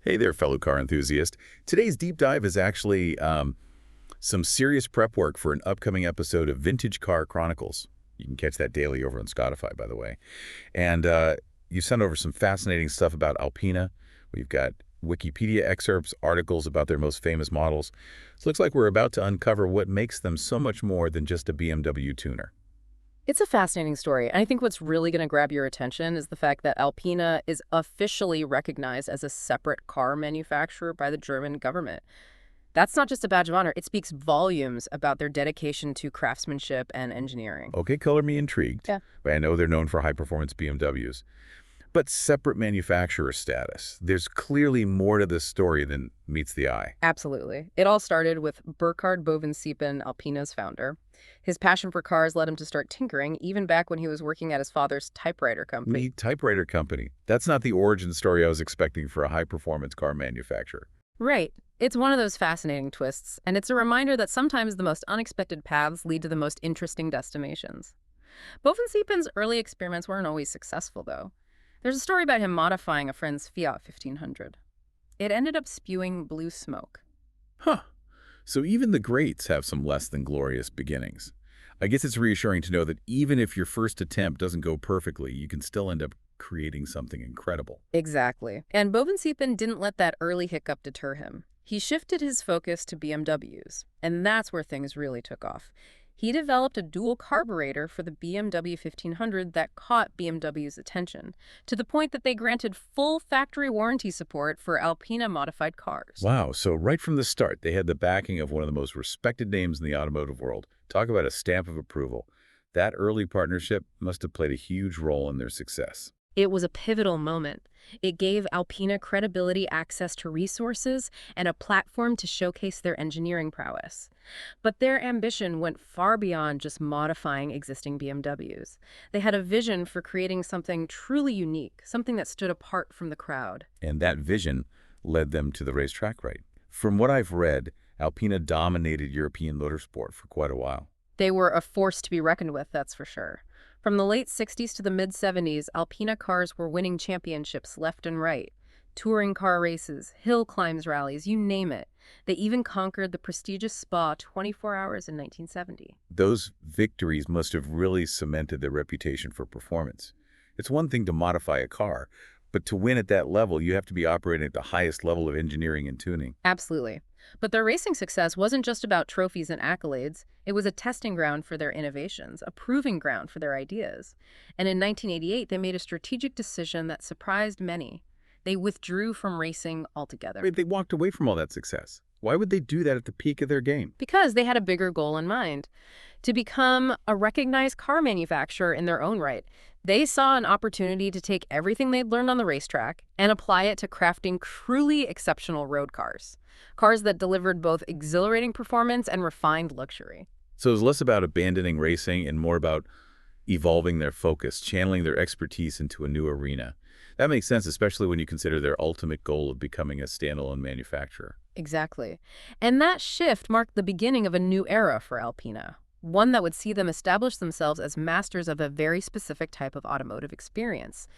Hey there, fellow car enthusiast. Today's deep dive is actually some serious prep work for an upcoming episode of Vintage Car Chronicles. You can catch that daily over on Spotify, by the way. And you sent over some fascinating stuff about Alpina. We've got Wikipedia excerpts, articles about their most famous models. So it looks like we're about to uncover what makes them so much more than just a BMW tuner. It's a fascinating story. And I think what's really going to grab your attention is the fact that Alpina is officially recognized as a separate car manufacturer by the German government. That's not just a badge of honor. It speaks volumes about their dedication to craftsmanship and engineering. Okay, color me intrigued. Yeah. But I know they're known for high-performance BMWs. But separate manufacturer status. There's clearly more to this story than meets the eye. Absolutely. It all started with Burkard Bovensiepen, Alpina's founder. His passion for cars led him to start tinkering, even back when he was working at his father's typewriter company. The typewriter company. That's not the origin story I was expecting for a high-performance car manufacturer. Right. It's one of those fascinating twists, and it's a reminder that sometimes the most unexpected paths lead to the most interesting destinations. Bovensiepen's early experiments weren't always successful, though. There's a story about him modifying a friend's Fiat 1500. It ended up spewing blue smoke. Huh. So even the greats have some less than glorious beginnings. I guess it's reassuring to know that even if your first attempt doesn't go perfectly, you can still end up creating something incredible. Exactly. And Bovensiepen didn't let that early hiccup deter him. He shifted his focus to BMWs, and that's where things really took off. He developed a dual carburetor for the BMW 1500 that caught BMW's attention, to the point that they granted full factory warranty support for Alpina modified cars. Wow, so right from the start, they had the backing of one of the most respected names in the automotive world. Talk about a stamp of approval. That early partnership must have played a huge role in their success. It was a pivotal moment. It gave Alpina credibility, access to resources, and a platform to showcase their engineering prowess. But their ambition went far beyond just modifying existing BMWs. They had a vision for creating something truly unique, something that stood apart from the crowd. And that vision led them to the racetrack, right? From what I've read, Alpina dominated European motorsport for quite a while. They were a force to be reckoned with, that's for sure. From the late 60s to the mid-70s, Alpina cars were winning championships left and right. Touring car races, hill climbs rallies, you name it. They even conquered the prestigious Spa 24 hours in 1970. Those victories must have really cemented their reputation for performance. It's one thing to modify a car, but to win at that level, you have to be operating at the highest level of engineering and tuning. Absolutely. But their racing success wasn't just about trophies and accolades. It was a testing ground for their innovations, a proving ground for their ideas. And in 1988, they made a strategic decision that surprised many. They withdrew from racing altogether. Wait, they walked away from all that success. Why would they do that at the peak of their game? Because they had a bigger goal in mind, to become a recognized car manufacturer in their own right. They saw an opportunity to take everything they'd learned on the racetrack and apply it to crafting truly exceptional road cars. Cars that delivered both exhilarating performance and refined luxury. So it was less about abandoning racing and more about evolving their focus, channeling their expertise into a new arena. That makes sense, especially when you consider their ultimate goal of becoming a standalone manufacturer. Exactly. And that shift marked the beginning of a new era for Alpina, one that would see them establish themselves as masters of a very specific type of automotive experience.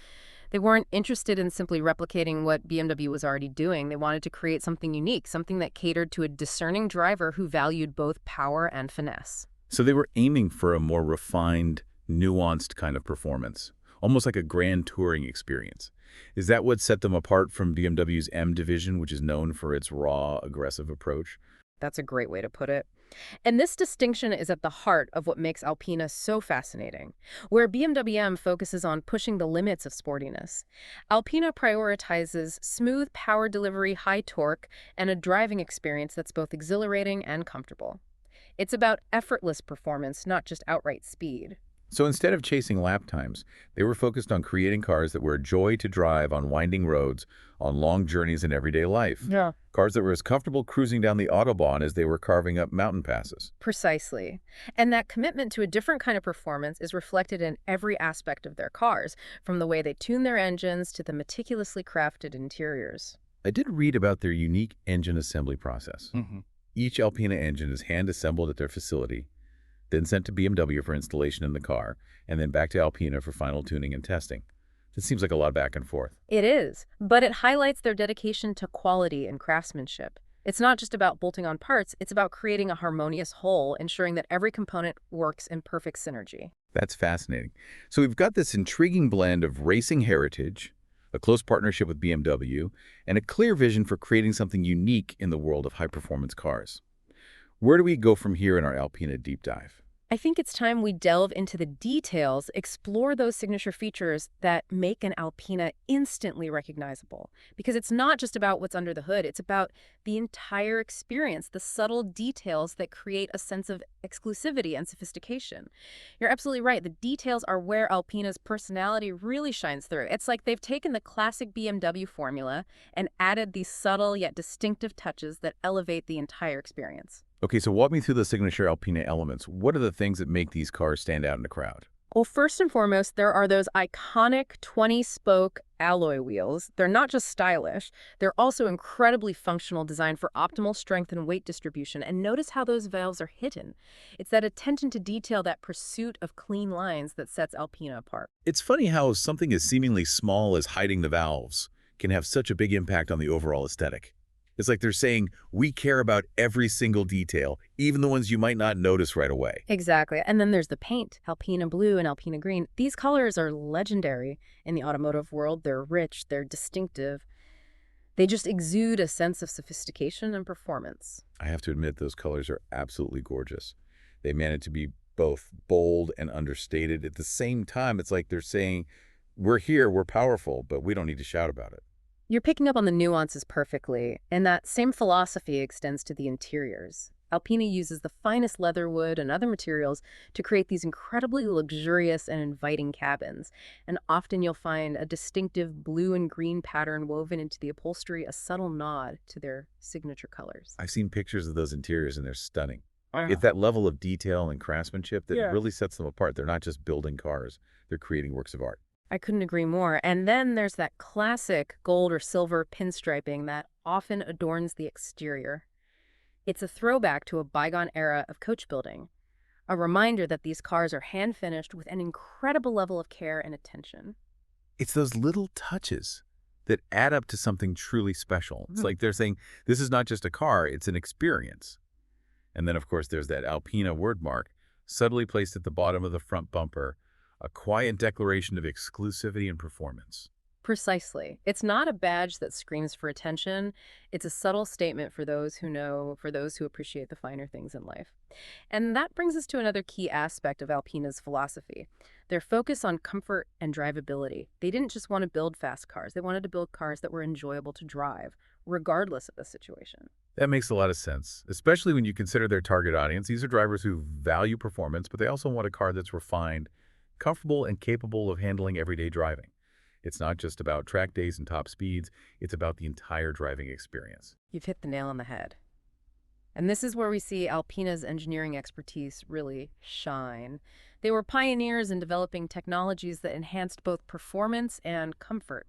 They weren't interested in simply replicating what BMW was already doing. They wanted to create something unique, something that catered to a discerning driver who valued both power and finesse. So they were aiming for a more refined, nuanced kind of performance, almost like a grand touring experience. Is that what set them apart from BMW's M division, which is known for its raw, aggressive approach? That's a great way to put it. And this distinction is at the heart of what makes Alpina so fascinating. Where BMW M focuses on pushing the limits of sportiness, Alpina prioritizes smooth power delivery, high torque, and a driving experience that's both exhilarating and comfortable. It's about effortless performance, not just outright speed. So instead of chasing lap times, they were focused on creating cars that were a joy to drive on winding roads, on long journeys in everyday life. Yeah. Cars that were as comfortable cruising down the Autobahn as they were carving up mountain passes. Precisely. And that commitment to a different kind of performance is reflected in every aspect of their cars, from the way they tune their engines to the meticulously crafted interiors. I did read about their unique engine assembly process. Each Alpina engine is hand-assembled at their facility, then sent to BMW for installation in the car, and then back to Alpina for final tuning and testing. It seems like a lot back and forth. It is, but it highlights their dedication to quality and craftsmanship. It's not just about bolting on parts, it's about creating a harmonious whole, ensuring that every component works in perfect synergy. That's fascinating. So we've got this intriguing blend of racing heritage, a close partnership with BMW, and a clear vision for creating something unique in the world of high-performance cars. Where do we go from here in our Alpina deep dive? I think it's time we delve into the details, explore those signature features that make an Alpina instantly recognizable. Because it's not just about what's under the hood, it's about the entire experience, the subtle details that create a sense of exclusivity and sophistication. You're absolutely right. The details are where Alpina's personality really shines through. It's like they've taken the classic BMW formula and added these subtle yet distinctive touches that elevate the entire experience. Okay, so walk me through the signature Alpina elements. What are the things that make these cars stand out in the crowd? Well, first and foremost, there are those iconic 20-spoke alloy wheels. They're not just stylish, they're also incredibly functional, designed for optimal strength and weight distribution. And notice how those valves are hidden. It's that attention to detail, that pursuit of clean lines that sets Alpina apart. It's funny how something as seemingly small as hiding the valves can have such a big impact on the overall aesthetic. It's like they're saying, we care about every single detail, even the ones you might not notice right away. Exactly. And then there's the paint, Alpina blue and Alpina green. These colors are legendary in the automotive world. They're rich, they're distinctive. They just exude a sense of sophistication and performance. I have to admit, those colors are absolutely gorgeous. They manage to be both bold and understated. At the same time, it's like they're saying, we're here, we're powerful, but we don't need to shout about it. You're picking up on the nuances perfectly, and that same philosophy extends to the interiors. Alpina uses the finest leather, wood, and other materials to create these incredibly luxurious and inviting cabins. And often you'll find a distinctive blue and green pattern woven into the upholstery, a subtle nod to their signature colors. I've seen pictures of those interiors, and they're stunning. Uh-huh. It's that level of detail and craftsmanship that Yeah. really sets them apart. They're not just building cars, they're creating works of art. I couldn't agree more. And then there's that classic gold or silver pinstriping that often adorns the exterior. It's a throwback to a bygone era of coach building, a reminder that these cars are hand-finished with an incredible level of care and attention. It's those little touches that add up to something truly special. It's like they're saying, this is not just a car, it's an experience. And then, of course, there's that Alpina word mark, subtly placed at the bottom of the front bumper, a quiet declaration of exclusivity and performance. Precisely. It's not a badge that screams for attention. It's a subtle statement for those who know, for those who appreciate the finer things in life. And that brings us to another key aspect of Alpina's philosophy, their focus on comfort and drivability. They didn't just want to build fast cars. They wanted to build cars that were enjoyable to drive, regardless of the situation. That makes a lot of sense, especially when you consider their target audience. These are drivers who value performance, but they also want a car that's refined, comfortable, and capable of handling everyday driving. It's not just about track days and top speeds, it's about the entire driving experience. You've hit the nail on the head. And this is where we see Alpina's engineering expertise really shine. They were pioneers in developing technologies that enhanced both performance and comfort.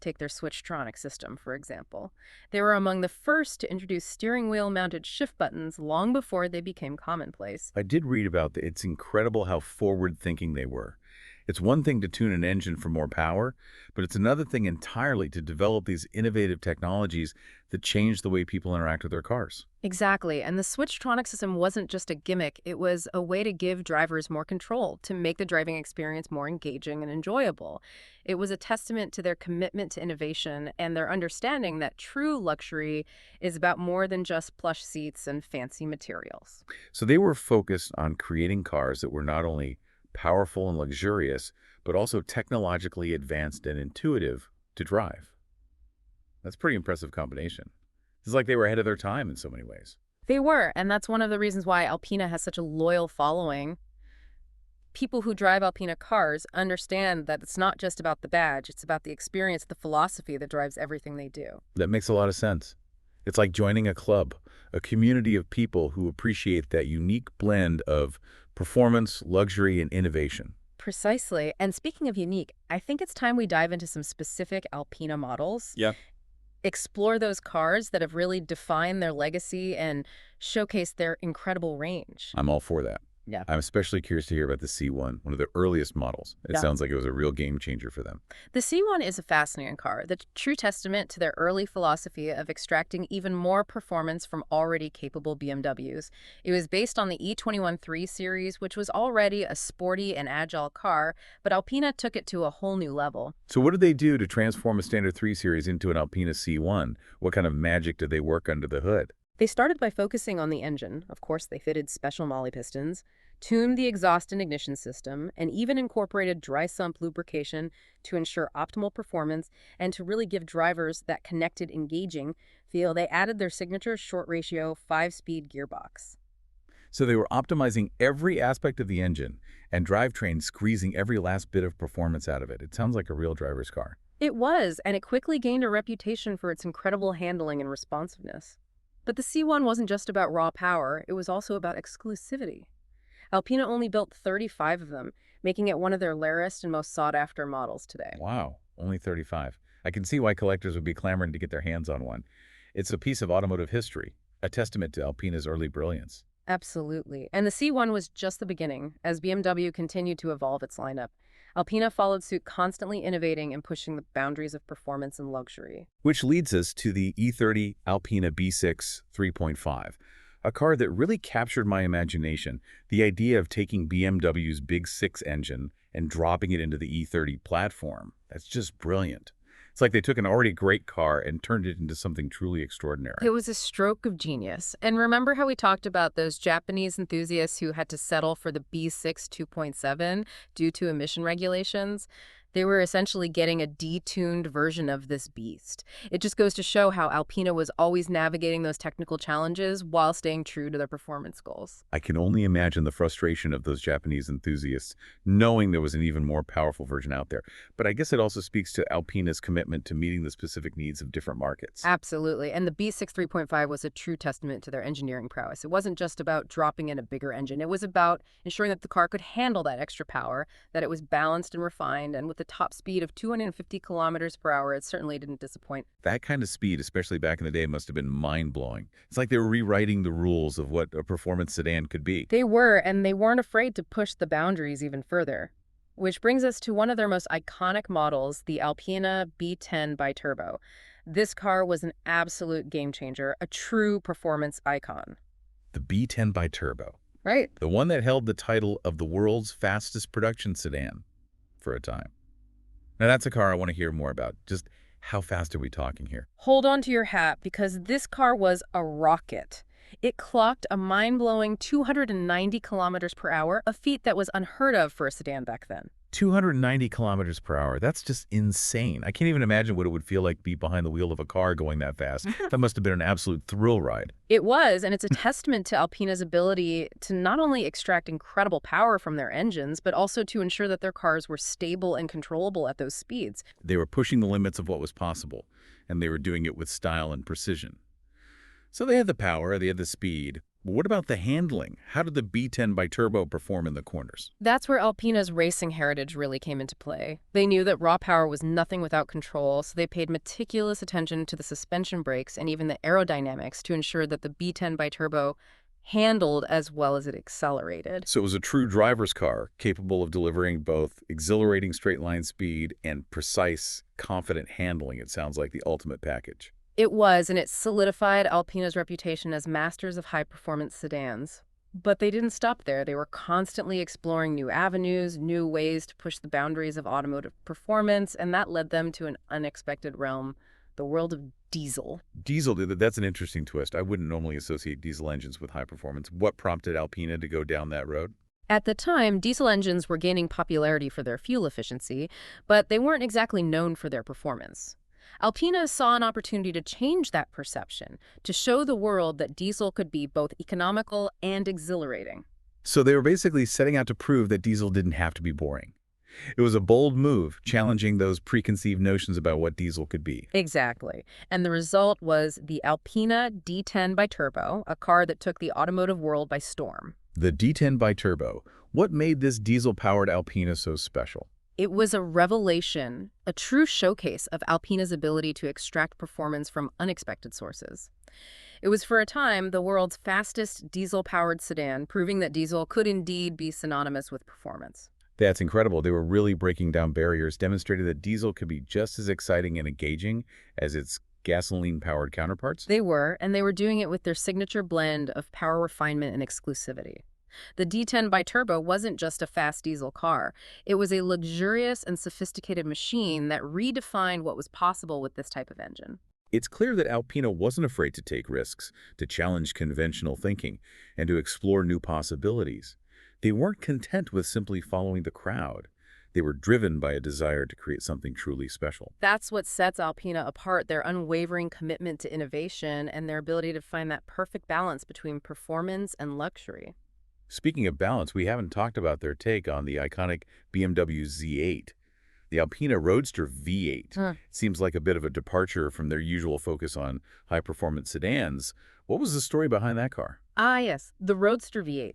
Take their Switchtronic system, for example. They were among the first to introduce steering wheel-mounted shift buttons long before they became commonplace. I did read about that. It's incredible how forward-thinking they were. It's one thing to tune an engine for more power, but it's another thing entirely to develop these innovative technologies that change the way people interact with their cars. Exactly, and the Switchtronic system wasn't just a gimmick, it was a way to give drivers more control, to make the driving experience more engaging and enjoyable. It was a testament to their commitment to innovation and their understanding that true luxury is about more than just plush seats and fancy materials. So they were focused on creating cars that were not only powerful and luxurious, but also technologically advanced and intuitive to drive. That's a pretty impressive combination. It's like they were ahead of their time in so many ways. They were, and that's one of the reasons why Alpina has such a loyal following. People who drive Alpina cars understand that it's not just about the badge, it's about the experience, the philosophy that drives everything they do. That makes a lot of sense. It's like joining a club, a community of people who appreciate that unique blend of performance, luxury, and innovation. Precisely. And speaking of unique, I think it's time we dive into some specific Alpina models. Yeah. Explore those cars that have really defined their legacy and showcase their incredible range. I'm all for that. Yeah. I'm especially curious to hear about the C1, one of the earliest models. It Yeah. sounds like it was a real game changer for them. The C1 is a fascinating car, the true testament to their early philosophy of extracting even more performance from already capable BMWs. It was based on the E21 3 Series, which was already a sporty and agile car, but Alpina took it to a whole new level. So what did they do to transform a standard 3 Series into an Alpina C1? What kind of magic did they work under the hood? They started by focusing on the engine. Of course, they fitted special Molly pistons, tuned the exhaust and ignition system, and even incorporated dry sump lubrication to ensure optimal performance and to really give drivers that connected, engaging feel. They added their signature short ratio 5-speed gearbox. So they were optimizing every aspect of the engine and drivetrain, squeezing every last bit of performance out of it. It sounds like a real driver's car. It was, and it quickly gained a reputation for its incredible handling and responsiveness. But the C1 wasn't just about raw power, it was also about exclusivity. Alpina only built 35 of them, making it one of their rarest and most sought-after models today. Wow, only 35. I can see why collectors would be clamoring to get their hands on one. It's a piece of automotive history, a testament to Alpina's early brilliance. Absolutely. And the C1 was just the beginning. As BMW continued to evolve its lineup, Alpina followed suit, constantly innovating and pushing the boundaries of performance and luxury. Which leads us to the E30 Alpina B6 3.5, a car that really captured my imagination. The idea of taking BMW's Big 6 engine and dropping it into the E30 platform, that's just brilliant. It's like they took an already great car and turned it into something truly extraordinary. It was a stroke of genius. And remember how we talked about those Japanese enthusiasts who had to settle for the B6 2.7 due to emission regulations? They were essentially getting a detuned version of this beast. It just goes to show how Alpina was always navigating those technical challenges while staying true to their performance goals. I can only imagine the frustration of those Japanese enthusiasts knowing there was an even more powerful version out there. But I guess it also speaks to Alpina's commitment to meeting the specific needs of different markets. Absolutely. And the B6 3.5 was a true testament to their engineering prowess. It wasn't just about dropping in a bigger engine. It was about ensuring that the car could handle that extra power, that it was balanced and refined, and with the top speed of 250 kilometers per hour, it certainly didn't disappoint. That kind of speed, especially back in the day, must have been mind-blowing. It's like they were rewriting the rules of what a performance sedan could be. They were, and they weren't afraid to push the boundaries even further. Which brings us to one of their most iconic models, the Alpina B10 Biturbo. This car was an absolute game changer, a true performance icon. The B10 Biturbo, Right. the one that held the title of the world's fastest production sedan for a time. Now that's a car I want to hear more about. Just how fast are we talking here? Hold on to your hat, because this car was a rocket. It clocked a mind-blowing 290 kilometers per hour, a feat that was unheard of for a sedan back then. 290 kilometers per hour. That's just insane. I can't even imagine what it would feel like to be behind the wheel of a car going that fast. That must have been an absolute thrill ride. It was, and it's a testament to Alpina's ability to not only extract incredible power from their engines, but also to ensure that their cars were stable and controllable at those speeds. They were pushing the limits of what was possible, and they were doing it with style and precision. So they had the power, they had the speed. But what about the handling? How did the B10 Biturbo perform in the corners? That's where Alpina's racing heritage really came into play. They knew that raw power was nothing without control, so they paid meticulous attention to the suspension brakes and even the aerodynamics to ensure that the B10 Biturbo handled as well as it accelerated. So it was a true driver's car, capable of delivering both exhilarating straight-line speed and precise, confident handling. It sounds like the ultimate package. It was, and it solidified Alpina's reputation as masters of high-performance sedans. But they didn't stop there. They were constantly exploring new avenues, new ways to push the boundaries of automotive performance, and that led them to an unexpected realm, the world of diesel. Diesel, that's an interesting twist. I wouldn't normally associate diesel engines with high performance. What prompted Alpina to go down that road? At the time, diesel engines were gaining popularity for their fuel efficiency, but they weren't exactly known for their performance. Alpina saw an opportunity to change that perception, to show the world that diesel could be both economical and exhilarating. So they were basically setting out to prove that diesel didn't have to be boring. It was a bold move, challenging those preconceived notions about what diesel could be. Exactly. And the result was the Alpina D10 Biturbo, a car that took the automotive world by storm. The D10 Biturbo. What made this diesel-powered Alpina so special? It was a revelation, a true showcase of Alpina's ability to extract performance from unexpected sources. It was for a time the world's fastest diesel-powered sedan, proving that diesel could indeed be synonymous with performance. That's incredible. They were really breaking down barriers, demonstrating that diesel could be just as exciting and engaging as its gasoline-powered counterparts. They were, and they were doing it with their signature blend of power refinement and exclusivity. The D10 bi-turbo wasn't just a fast diesel car. It was a luxurious and sophisticated machine that redefined what was possible with this type of engine. It's clear that Alpina wasn't afraid to take risks, to challenge conventional thinking, and to explore new possibilities. They weren't content with simply following the crowd. They were driven by a desire to create something truly special. That's what sets Alpina apart, their unwavering commitment to innovation and their ability to find that perfect balance between performance and luxury. Speaking of balance, we haven't talked about their take on the iconic BMW Z8. The Alpina Roadster V8 seems like a bit of a departure from their usual focus on high-performance sedans. What was the story behind that car? Ah, yes, the Roadster V8.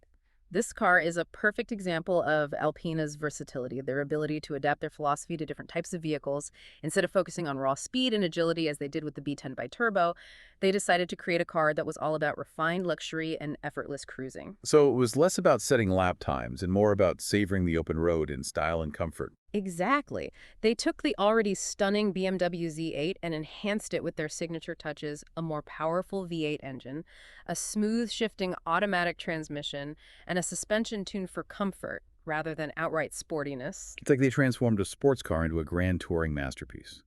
This car is a perfect example of Alpina's versatility, their ability to adapt their philosophy to different types of vehicles. Instead of focusing on raw speed and agility as they did with the B10 bi-turbo, they decided to create a car that was all about refined luxury and effortless cruising. So it was less about setting lap times and more about savoring the open road in style and comfort. Exactly. They took the already stunning BMW Z8 and enhanced it with their signature touches, a more powerful V8 engine, a smooth shifting automatic transmission, and a suspension tuned for comfort rather than outright sportiness. It's like they transformed a sports car into a grand touring masterpiece.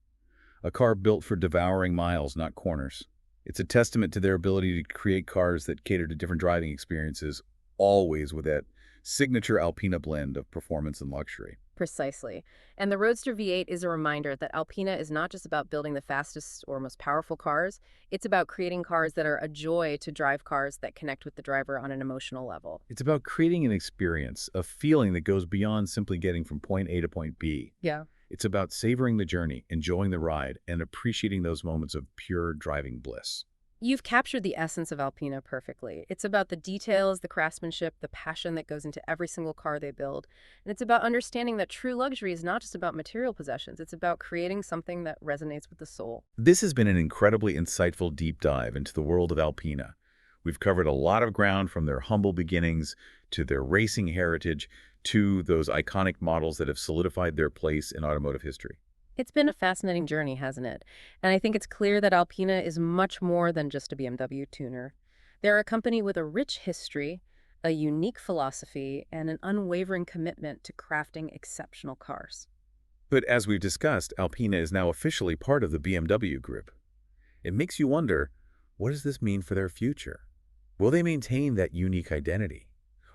A car built for devouring miles, not corners. It's a testament to their ability to create cars that cater to different driving experiences, always with that signature Alpina blend of performance and luxury. Precisely. And the Roadster V8 is a reminder that Alpina is not just about building the fastest or most powerful cars, it's about creating cars that are a joy to drive, cars that connect with the driver on an emotional level. It's about creating an experience, a feeling that goes beyond simply getting from point A to point B. Yeah. It's about savoring the journey, enjoying the ride, and appreciating those moments of pure driving bliss. You've captured the essence of Alpina perfectly. It's about the details, the craftsmanship, the passion that goes into every single car they build. And it's about understanding that true luxury is not just about material possessions. It's about creating something that resonates with the soul. This has been an incredibly insightful deep dive into the world of Alpina. We've covered a lot of ground from their humble beginnings to their racing heritage to those iconic models that have solidified their place in automotive history. It's been a fascinating journey, hasn't it? And I think it's clear that Alpina is much more than just a BMW tuner. They're a company with a rich history, a unique philosophy, and an unwavering commitment to crafting exceptional cars. But as we've discussed, Alpina is now officially part of the BMW group. It makes you wonder, what does this mean for their future? Will they maintain that unique identity?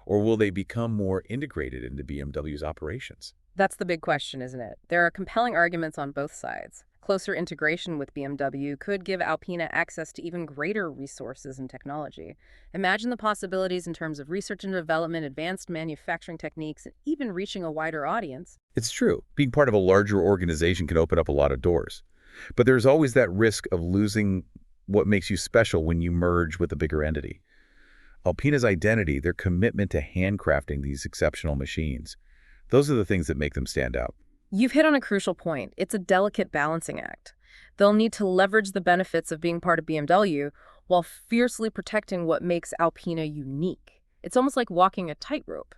Or will they become more integrated into BMW's operations? That's the big question, isn't it? There are compelling arguments on both sides. Closer integration with BMW could give Alpina access to even greater resources and technology. Imagine the possibilities in terms of research and development, advanced manufacturing techniques, and even reaching a wider audience. It's true. Being part of a larger organization can open up a lot of doors. But there's always that risk of losing what makes you special when you merge with a bigger entity. Alpina's identity, their commitment to handcrafting these exceptional machines, those are the things that make them stand out. You've hit on a crucial point. It's a delicate balancing act. They'll need to leverage the benefits of being part of BMW while fiercely protecting what makes Alpina unique. It's almost like walking a tightrope.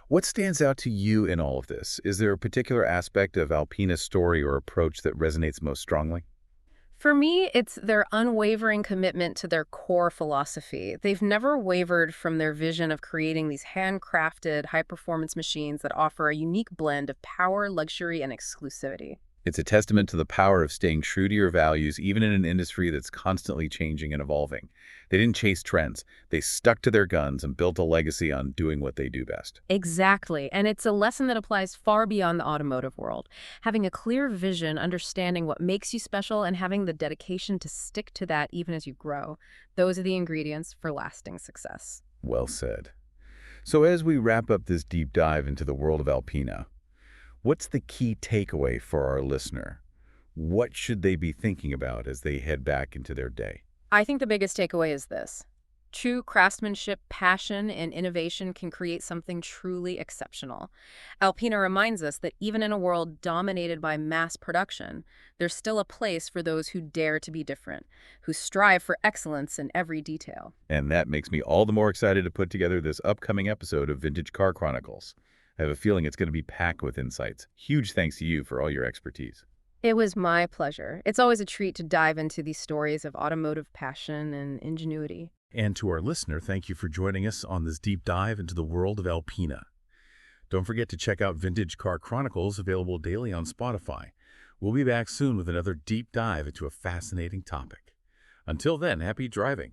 What stands out to you in all of this? Is there a particular aspect of Alpina's story or approach that resonates most strongly? For me, it's their unwavering commitment to their core philosophy. They've never wavered from their vision of creating these handcrafted, high-performance machines that offer a unique blend of power, luxury, and exclusivity. It's a testament to the power of staying true to your values, even in an industry that's constantly changing and evolving. They didn't chase trends. They stuck to their guns and built a legacy on doing what they do best. Exactly. And it's a lesson that applies far beyond the automotive world. Having a clear vision, understanding what makes you special, and having the dedication to stick to that even as you grow. Those are the ingredients for lasting success. Well said. So as we wrap up this deep dive into the world of Alpina, what's the key takeaway for our listener? What should they be thinking about as they head back into their day? I think the biggest takeaway is this. True craftsmanship, passion, and innovation can create something truly exceptional. Alpina reminds us that even in a world dominated by mass production, there's still a place for those who dare to be different, who strive for excellence in every detail. And that makes me all the more excited to put together this upcoming episode of Vintage Car Chronicles. I have a feeling it's going to be packed with insights. Huge thanks to you for all your expertise. It was my pleasure. It's always a treat to dive into these stories of automotive passion and ingenuity. And to our listener, thank you for joining us on this deep dive into the world of Alpina. Don't forget to check out Vintage Car Chronicles, available daily on Spotify. We'll be back soon with another deep dive into a fascinating topic. Until then, happy driving.